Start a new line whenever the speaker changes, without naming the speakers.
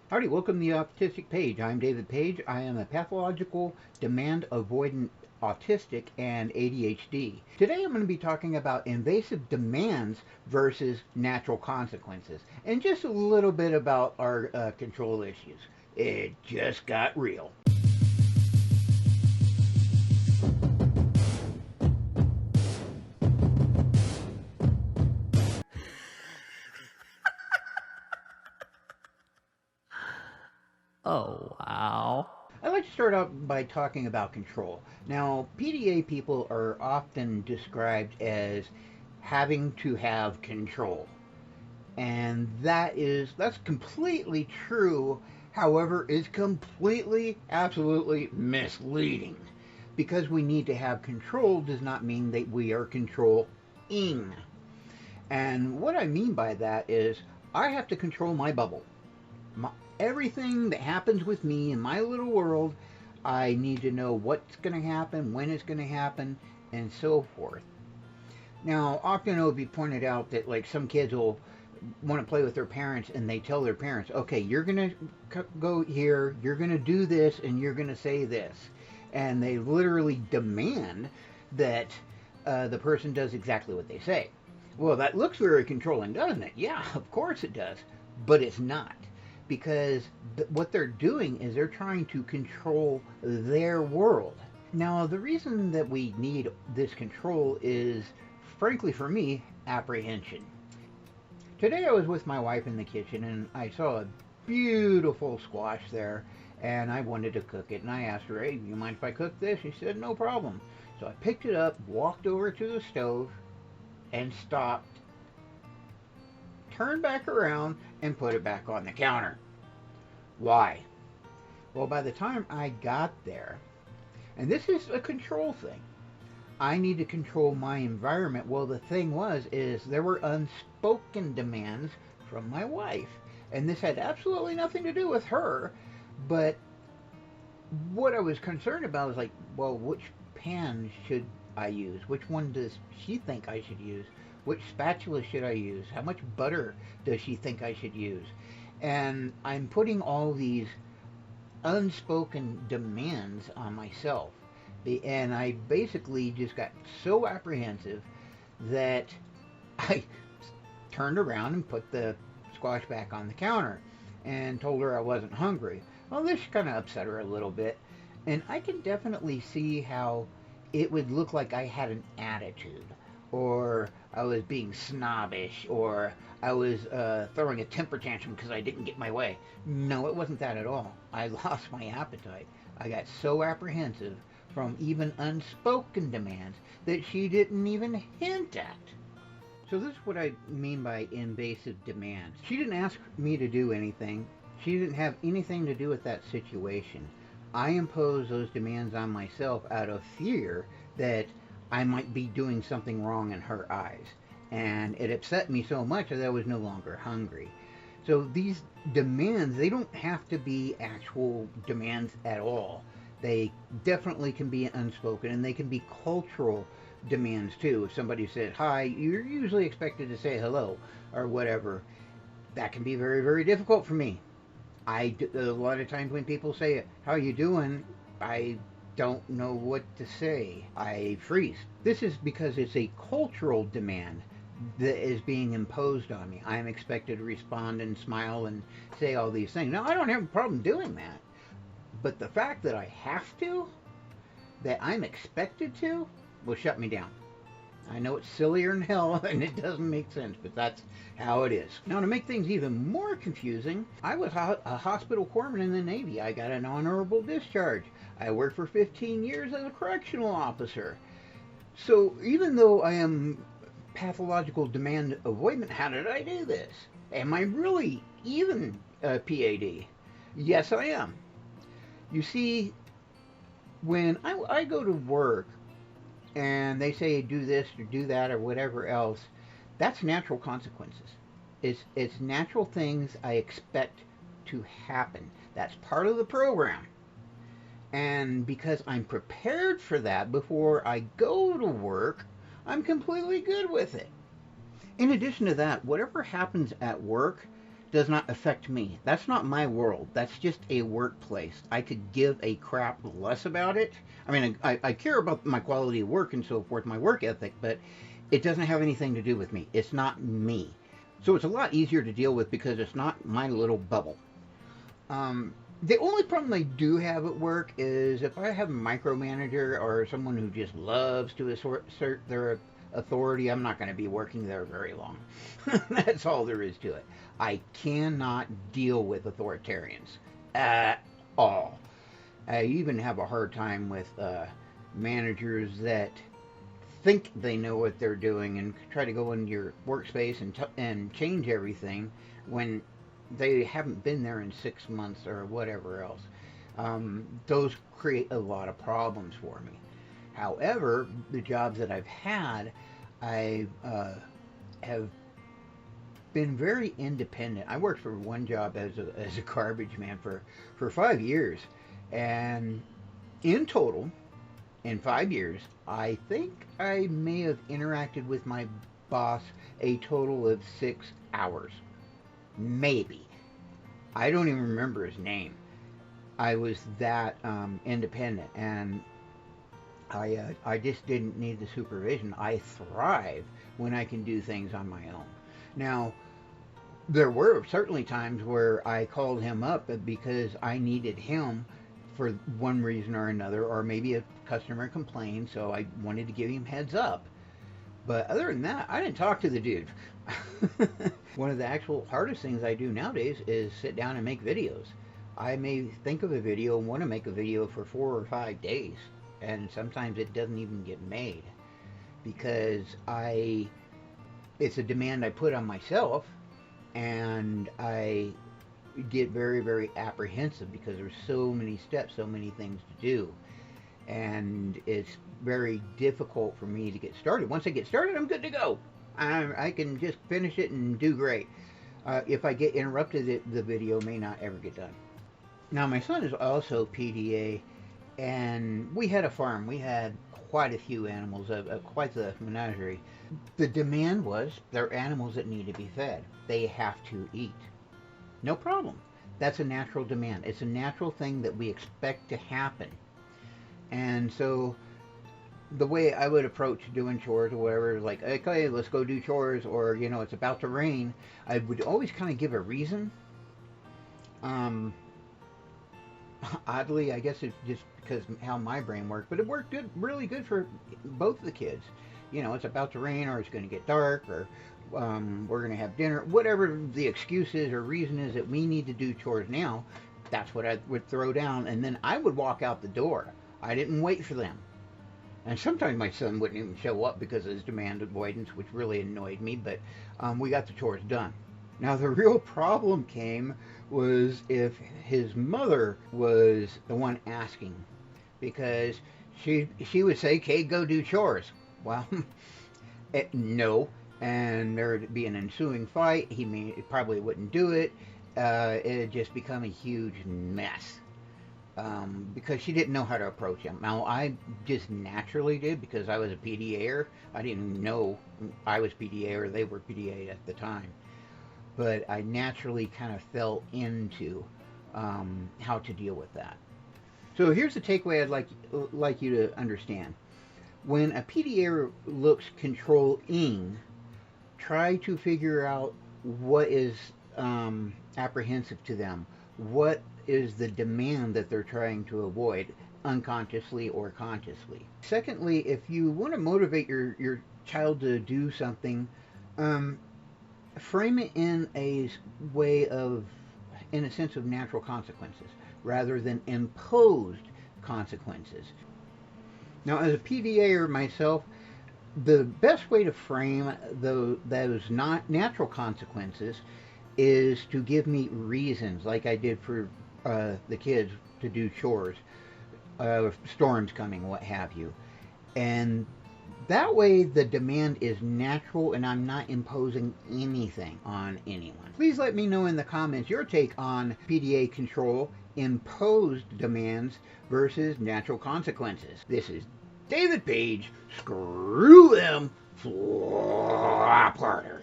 Howdy, welcome to the Autistic Page. I'm David Page. I am a pathological demand avoidant autistic and ADHD. Today I'm going to be talking about invasive demands versus natural consequences and just a little bit about our control issues. It just got real.
Oh, wow.
I'd like to start out by talking about control. Now, PDA people are often described as having to have control. And that's completely true. However, is completely, absolutely misleading. Because we need to have control does not mean that we are controlling. And what I mean by that is I have to control my bubble. My, Everything that happens with me in my little world, I need to know what's going to happen, when it's going to happen, and so forth. Now, often it will be pointed out that like some kids will want to play with their parents and they tell their parents, okay, you're going to go here, you're going to do this, and you're going to say this. And they literally demand that the person does exactly what they say. Well, that looks very controlling, doesn't it? Yeah, of course it does. But it's not. Because what they're doing is they're trying to control their world. Now, the reason that we need this control is, frankly, for me, apprehension. Today I was with my wife in the kitchen and I saw a beautiful squash there and I wanted to cook it and I asked her, hey, you mind if I cook this? She said, no problem. So I picked it up, walked over to the stove and stopped, turned back around and put it back on the counter. Why? Well, by the time I got there, and this is a control thing, I need to control my environment. Well, the thing is there were unspoken demands from my wife. And this had absolutely nothing to do with her. But what I was concerned about was like, well, which pan should I use? Which one does she think I should use? Which spatula should I use? How much butter does she think I should use? And I'm putting all these unspoken demands on myself. And I basically just got so apprehensive that I turned around and put the squash back on the counter and told her I wasn't hungry. Well, this kind of upset her a little bit. And I can definitely see how it would look like I had an attitude, or I was being snobbish, or I was throwing a temper tantrum because I didn't get my way. No, it wasn't that at all. I lost my appetite. I got so apprehensive from even unspoken demands that she didn't even hint at. So this is what I mean by invasive demands. She didn't ask me to do anything. She didn't have anything to do with that situation. I impose those demands on myself out of fear that I might be doing something wrong in her eyes. And it upset me so much that I was no longer hungry. So these demands, they don't have to be actual demands at all. They definitely can be unspoken and they can be cultural demands too. If somebody said hi, you're usually expected to say hello or whatever. That can be very, very difficult for me. A lot of times when people say, how you doing? I don't know what to say. I freeze. This is because it's a cultural demand that is being imposed on me. I am expected to respond and smile and say all these things. Now, I don't have a problem doing that. But the fact that I have to, that I'm expected to, will shut me down. I know it's sillier than hell and it doesn't make sense, but that's how it is. Now, to make things even more confusing, I was a hospital corpsman in the Navy. I got an honorable discharge. I worked for 15 years as a correctional officer. So even though I am pathological demand avoidant, how did I do this? Am I really even a PAD? Yes, I am. You see, when I go to work and they say do this or do that or whatever else, that's natural consequences. It's natural things I expect to happen. That's part of the program. And because I'm prepared for that before I go to work, I'm completely good with it. In addition to that, whatever happens at work does not affect me. That's not my world. That's just a workplace. I could give a crap less about it. I mean, I care about my quality of work and so forth, my work ethic, but it doesn't have anything to do with me. It's not me. So it's a lot easier to deal with because it's not my little bubble. The only problem I do have at work is if I have a micromanager or someone who just loves to assert their authority, I'm not going to be working there very long. That's all there is to it. I cannot deal with authoritarians at all. I even have a hard time with managers that think they know what they're doing and try to go into your workspace and change everything when they haven't been there in 6 months or whatever else. Those create a lot of problems for me. However, the jobs that I've had, I have been very independent. I worked for one job as a garbage man for 5 years, and in total, in 5 years, I think I may have interacted with my boss a total of 6 hours. Maybe. I don't even remember his name. I was that independent, and I just didn't need the supervision. I thrive when I can do things on my own. Now, there were certainly times where I called him up because I needed him for one reason or another, or maybe a customer complained, so I wanted to give him heads up. But other than that, I didn't talk to the dude. One of the actual hardest things I do nowadays is sit down and make videos. I may think of a video and want to make a video for 4 or 5 days, and sometimes it doesn't even get made because it's a demand I put on myself, and I get very, very apprehensive because there's so many steps, so many things to do, and it's very difficult for me to get started. Once I get started, I'm good to go. I can just finish it and do great. If I get interrupted, the video may not ever get done. Now, my son is also PDA, and we had a farm. We had quite a few animals, quite the menagerie. The demand was there are animals that need to be fed. They have to eat. No problem. That's a natural demand. It's a natural thing that we expect to happen. And so the way I would approach doing chores or whatever, like, okay, let's go do chores, or, you know, it's about to rain, I would always kind of give a reason. Oddly, I guess it's just because how my brain worked, but it worked good, really good for both the kids. You know, it's about to rain, or it's going to get dark, or we're going to have dinner, whatever the excuse is or reason is that we need to do chores now. That's what I would throw down, and then I would walk out the door. I didn't wait for them. And sometimes my son wouldn't even show up because of his demand avoidance, which really annoyed me, but we got the chores done. Now, the real problem came was if his mother was the one asking, because she would say, "Okay, go do chores." Well, no, and there would be an ensuing fight. He probably wouldn't do it. It had just become a huge mess. Because she didn't know how to approach him. Now, I just naturally did because I was a PDA'er. I didn't know I was PDA or they were PDA at the time. But I naturally kind of fell into how to deal with that. So here's the takeaway I'd like you to understand. When a PDA looks controlling, try to figure out what is apprehensive to them. What is the demand that they're trying to avoid, unconsciously or consciously. Secondly, if you want to motivate your child to do something, frame it in a way of, in a sense of natural consequences, rather than imposed consequences. Now, as a PDA'er myself, the best way to frame those not natural consequences is to give me reasons, like I did for the kids to do chores, storms coming, what have you. And that way the demand is natural and I'm not imposing anything on anyone. Please let me know in the comments your take on PDA control, imposed demands versus natural consequences. This is David Page. Screw them, flop harder.